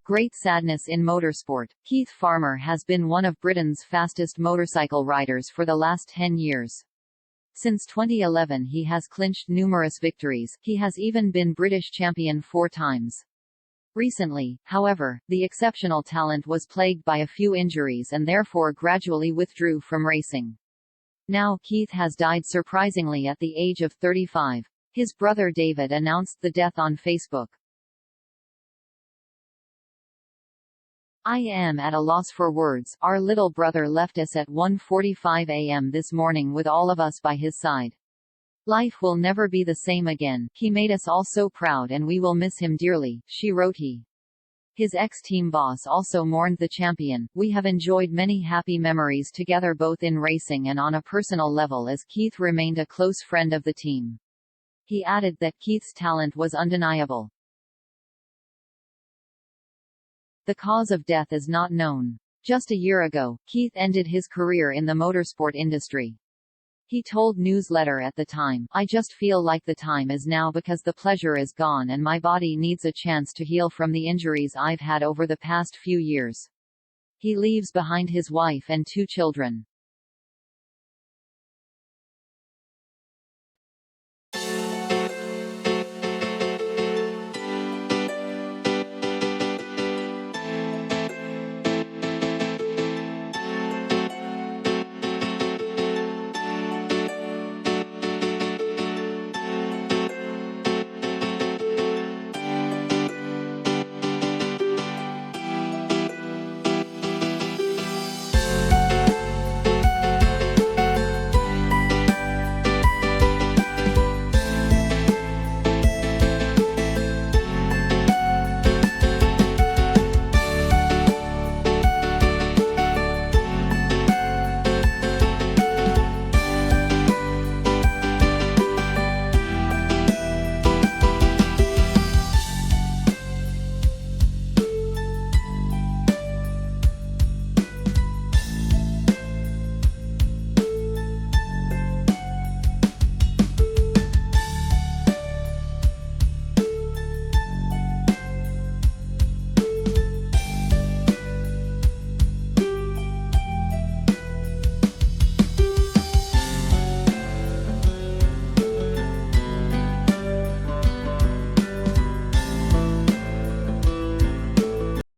Great sadness in motorsport. Keith Farmer has been one of Britain's fastest motorcycle riders for the last 10 years. Since 2011 he has clinched numerous victories, he has even been British champion 4 times. Recently, however, the exceptional talent was plagued by a few injuries and therefore gradually withdrew from racing. Now Keith has died surprisingly at the age of 35. His brother David announced the death on Facebook. I am at a loss for words. Our little brother left us at 1:45 a.m. this morning with all of us by his side. Life will never be the same again. He made us all so proud and we will miss him dearly, she wrote. His ex-team boss also mourned the champion. We have enjoyed many happy memories together both in racing and on a personal level as Keith remained a close friend of the team. He added that Keith's talent was undeniable. The cause of death is not known. Just a year ago, Keith ended his career in the motorsport industry. He told Newsletter at the time, "I just feel like the time is now because the pleasure is gone and my body needs a chance to heal from the injuries I've had over the past few years." He leaves behind his wife and 2 children.